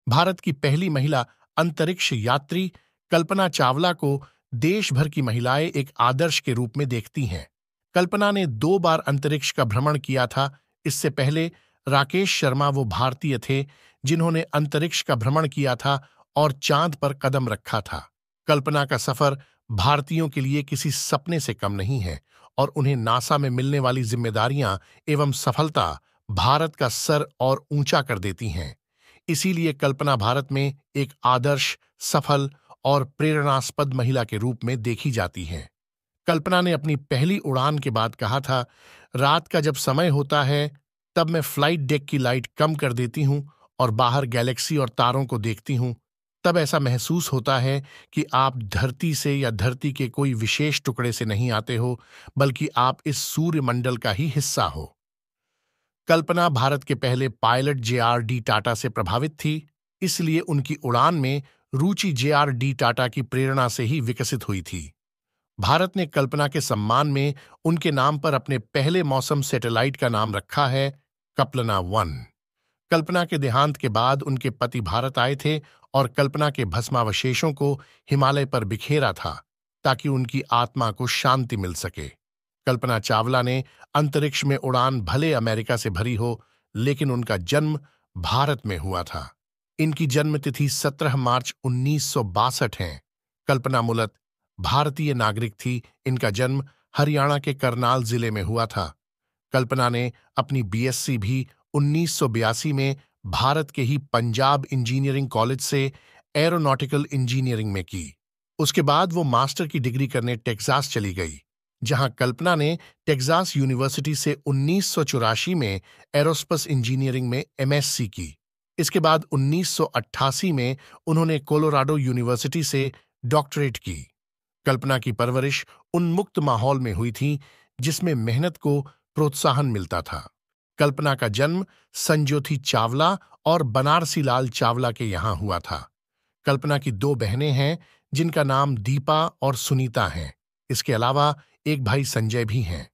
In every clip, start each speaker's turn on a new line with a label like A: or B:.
A: भारत की पहली महिला अंतरिक्ष यात्री कल्पना चावला को देश भर की महिलाएं एक आदर्श के रूप में देखती हैं। कल्पना ने 2 बार अंतरिक्ष का भ्रमण किया था। इससे पहले राकेश शर्मा वो भारतीय थे जिन्होंने अंतरिक्ष का भ्रमण किया था और चांद पर कदम रखा था। कल्पना का सफर भारतीयों के लिए किसी सपने से कम नहीं है और उन्हें नासा में मिलने वाली जिम्मेदारियां एवं सफलता भारत का सर और ऊंचा कर देती हैं। इसीलिए कल्पना भारत में एक आदर्श, सफल और प्रेरणास्पद महिला के रूप में देखी जाती हैं। कल्पना ने अपनी पहली उड़ान के बाद कहा था, रात का जब समय होता है तब मैं फ्लाइट डेक की लाइट कम कर देती हूं और बाहर गैलेक्सी और तारों को देखती हूं। तब ऐसा महसूस होता है कि आप धरती से या धरती के कोई विशेष टुकड़े से नहीं आते हो, बल्कि आप इस सूर्यमंडल का ही हिस्सा हो। कल्पना भारत के पहले पायलट जे.आर.डी. टाटा से प्रभावित थी, इसलिए उनकी उड़ान में रुचि जे.आर.डी. टाटा की प्रेरणा से ही विकसित हुई थी। भारत ने कल्पना के सम्मान में उनके नाम पर अपने पहले मौसम सैटेलाइट का नाम रखा है, कल्पना 1। कल्पना के देहांत के बाद उनके पति भारत आए थे और कल्पना के भस्मावशेषों को हिमालय पर बिखेरा था ताकि उनकी आत्मा को शांति मिल सके। कल्पना चावला ने अंतरिक्ष में उड़ान भले अमेरिका से भरी हो, लेकिन उनका जन्म भारत में हुआ था। इनकी जन्मतिथि 17 मार्च 1962 है। कल्पना मूलत भारतीय नागरिक थी। इनका जन्म हरियाणा के करनाल जिले में हुआ था। कल्पना ने अपनी बीएससी भी 1982 में भारत के ही पंजाब इंजीनियरिंग कॉलेज से एरोनॉटिकल इंजीनियरिंग में की। उसके बाद वो मास्टर की डिग्री करने टेक्सास चली गई, जहां कल्पना ने टेक्सास यूनिवर्सिटी से 1984 में एरोस्पेस इंजीनियरिंग में एमएससी की। इसके बाद 1988 में उन्होंने कोलोराडो यूनिवर्सिटी से डॉक्टरेट की। कल्पना की परवरिश उन्मुक्त माहौल में हुई थी, जिसमें मेहनत को प्रोत्साहन मिलता था। कल्पना का जन्म संज्योति चावला और बनारसी लाल चावला के यहां हुआ था। कल्पना की 2 बहनें हैं, जिनका नाम दीपा और सुनीता है। इसके अलावा एक भाई संजय भी हैं।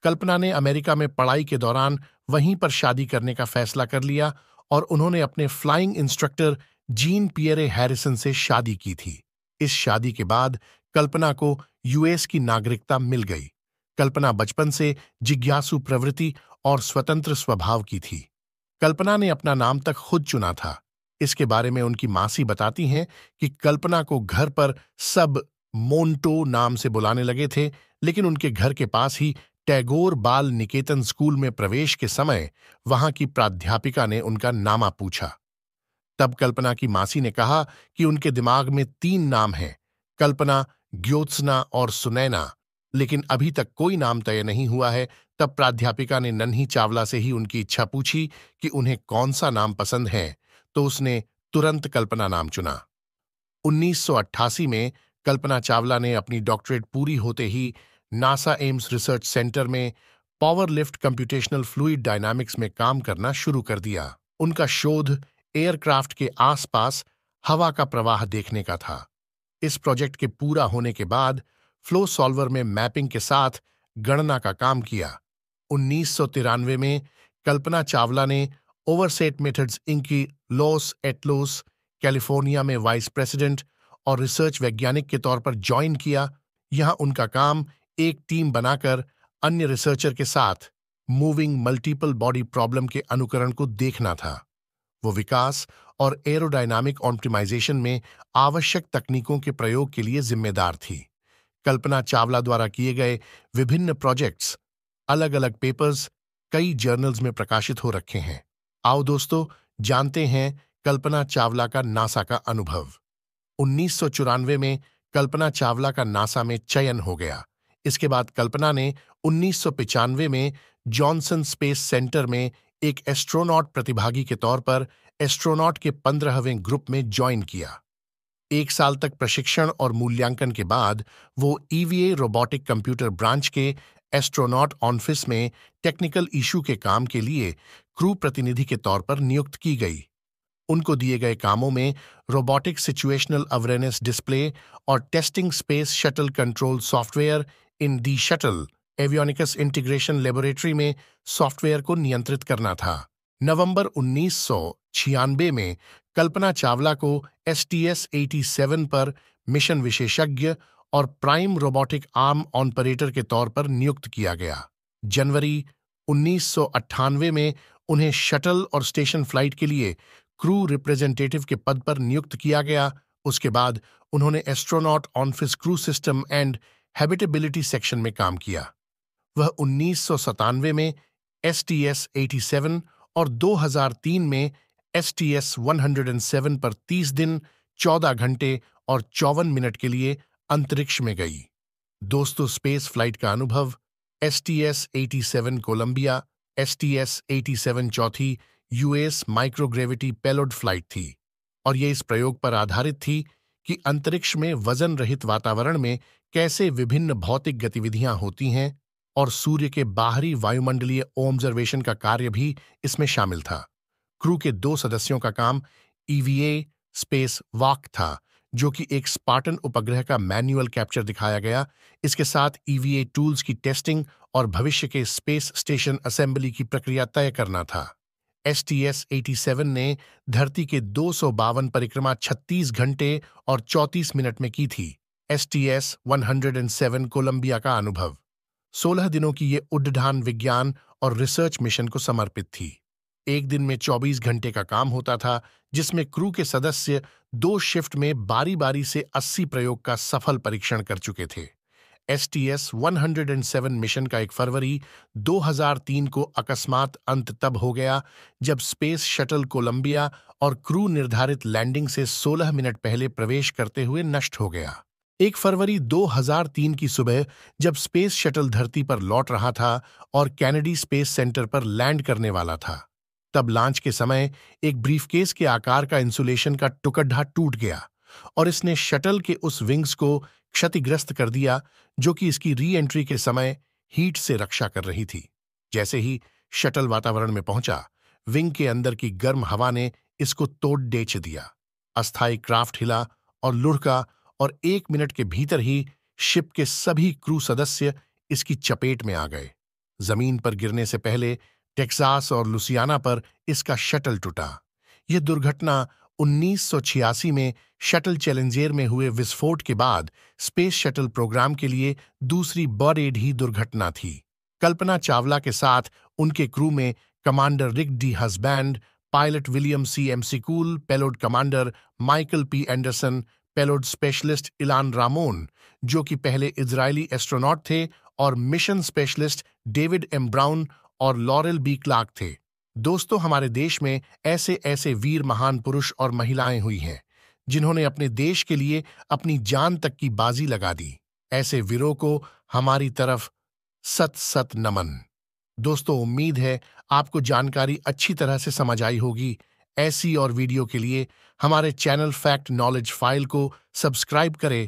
A: कल्पना ने अमेरिका में पढ़ाई के दौरान वहीं पर शादी करने का फैसला कर लिया और उन्होंने अपने flying instructor Jean Pierre Harrison से शादी की थी। इस शादी के बाद कल्पना को यूएस की नागरिकता मिल गई। कल्पना बचपन से जिज्ञासु प्रवृत्ति और स्वतंत्र स्वभाव की थी। कल्पना ने अपना नाम तक खुद चुना था। इसके बारे में उनकी मासी बताती हैं कि कल्पना को घर पर सब मोन्टो नाम से बुलाने लगे थे, लेकिन उनके घर के पास ही टैगोर बाल निकेतन स्कूल में प्रवेश के समय वहां की प्राध्यापिका ने उनका नामा पूछा। तब कल्पना की मासी ने कहा कि उनके दिमाग में 3 नाम हैं, कल्पना, ज्योत्सना और सुनैना, लेकिन अभी तक कोई नाम तय नहीं हुआ है। तब प्राध्यापिका ने नन्ही चावला से ही उनकी इच्छा पूछी कि उन्हें कौन सा नाम पसंद है, तो उसने तुरंत कल्पना नाम चुना। 1988 में कल्पना चावला ने अपनी डॉक्टरेट पूरी होते ही नासा एम्स रिसर्च सेंटर में power lift computational fluid dynamics में काम करना शुरू कर दिया। उनका शोध एयरक्राफ्ट के आसपास हवा का प्रवाह देखने का था। इस प्रोजेक्ट के पूरा होने के बाद फ्लो सॉल्वर में मैपिंग के साथ गणना का काम किया। 1993 में कल्पना चावला ने ओवरसेट मेथड्स इंक की लॉस एटलोस, कैलिफोर्निया में वाइस प्रेसिडेंट और रिसर्च वैज्ञानिक के तौर पर ज्वाइन किया। यहां उनका काम एक टीम बनाकर अन्य रिसर्चर के साथ मूविंग मल्टीपल बॉडी प्रॉब्लम के अनुकरण को देखना था। वो विकास और एरोडायनामिक ऑप्टिमाइजेशन में आवश्यक तकनीकों के प्रयोग के लिए जिम्मेदार थी। कल्पना चावला द्वारा किए गए विभिन्न प्रोजेक्ट्स, अलग अलग पेपर्स कई जर्नल्स में प्रकाशित हो रखे हैं। आओ दोस्तों, जानते हैं कल्पना चावला का नासा का अनुभव। 1994 में कल्पना चावला का नासा में चयन हो गया। इसके बाद कल्पना ने 1995 में जॉनसन स्पेस सेंटर में एक एस्ट्रोनॉट प्रतिभागी के तौर पर एस्ट्रोनॉट के 15वें ग्रुप में ज्वाइन किया। 1 साल तक प्रशिक्षण और मूल्यांकन के बाद वो ईवीए रोबोटिक कंप्यूटर ब्रांच के एस्ट्रोनॉट ऑफिस में टेक्निकल इशू के काम के लिए क्रू प्रतिनिधि के तौर पर नियुक्त की गई। उनको दिए गए कामों में रोबोटिक सिचुएशनल अवेयरनेस डिस्प्ले और testing space shuttle control software in the shuttle avionics integration laboratory में सॉफ्टवेयर को नियंत्रित करना था। नवंबर 1996 में कल्पना चावला को STS-87 पर मिशन विशेषज्ञ और प्राइम रोबोटिक आर्म ऑपरेटर के तौर पर नियुक्त किया गया। जनवरी 1998 में उन्हें शटल और स्टेशन फ्लाइट के लिए क्रू रिप्रेजेंटेटिव के पद पर नियुक्त किया गया। उसके बाद उन्होंने astronaut office crew system and habitability section में काम किया। वह 1997 में STS-87 और 2003 में STS-107 पर 30 दिन 14 घंटे और 54 मिनट के लिए अंतरिक्ष में गई। दोस्तों, स्पेस फ्लाइट का अनुभव। STS-87 कोलंबिया, STS-87 चौथी US माइक्रोग्रेविटी पेलोड फ्लाइट थी और ये इस प्रयोग पर आधारित थी कि अंतरिक्ष में वजन रहित वातावरण में कैसे विभिन्न भौतिक गतिविधियां होती हैं, और सूर्य के बाहरी वायुमंडलीय ऑब्जर्वेशन का कार्य भी इसमें शामिल था। क्रू के 2 सदस्यों का काम EVA स्पेस वॉक था, जो कि एक स्पार्टन उपग्रह का मैन्युअल कैप्चर दिखाया गया। इसके साथ EVA टूल्स की टेस्टिंग और भविष्य के स्पेस स्टेशन असेंबली की प्रक्रिया तय करना था। STS-87 ने धरती के 252 परिक्रमा 36 घंटे और 34 मिनट में की थी। STS-107 कोलंबिया का अनुभव। 16 दिनों की ये उड्डान विज्ञान और रिसर्च मिशन को समर्पित थी। एक दिन में 24 घंटे का काम होता था, जिसमें क्रू के सदस्य 2 शिफ्ट में बारी बारी से 80 प्रयोग का सफल परीक्षण कर चुके थे। STS-107 मिशन का 1 फरवरी 2003 को अकस्मात अंत तब हो गया जब स्पेस शटल कोलंबिया और क्रू निर्धारित लैंडिंग से 16 मिनट पहले प्रवेश करते हुए नष्ट हो गया। 1 फरवरी 2003 की सुबह जब स्पेस शटल धरती पर लौट रहा था और कैनेडी स्पेस सेंटर पर लैंड करने वाला था, तब लॉन्च के समय एक ब्रीफकेस के आकार का इंसुलेशन का टुकड़ा टूट गया और इसने शटल के उस विंग्स को क्षतिग्रस्त कर दिया जो कि इसकी री एंट्री के समय हीट से रक्षा कर रही थी। जैसे ही शटल वातावरण में पहुंचा, विंग के अंदर की गर्म हवा ने इसको तोड़ डेच दिया। अस्थायी क्राफ्ट हिला और लुढ़का और 1 मिनट के भीतर ही शिप के सभी क्रू सदस्य इसकी चपेट में आ गए। जमीन पर गिरने से पहले टेक्सास और लुसियाना पर इसका शटल टूटा। यह दुर्घटना 1986 में शटल चैलेंजर में हुए विस्फोट के बाद स्पेस शटल प्रोग्राम के लिए दूसरी बड़ी दुर्घटना थी। कल्पना चावला के साथ उनके क्रू में commander Rick D husband, pilot William C. McCool, payload commander Michael P. Anderson, payload specialist Ilan Ramon, जो कि पहले इजरायली एस्ट्रोनॉट थे, और mission specialist David M. Brown और लॉरेल B. क्लार्क थे। दोस्तों, हमारे देश में ऐसे ऐसे वीर महान पुरुष और महिलाएं हुई हैं जिन्होंने अपने देश के लिए अपनी जान तक की बाजी लगा दी। ऐसे वीरों को हमारी तरफ सत सत नमन। दोस्तों, उम्मीद है आपको जानकारी अच्छी तरह से समझ आई होगी। ऐसी और वीडियो के लिए हमारे चैनल फैक्ट नॉलेज फाइल को सब्सक्राइब करें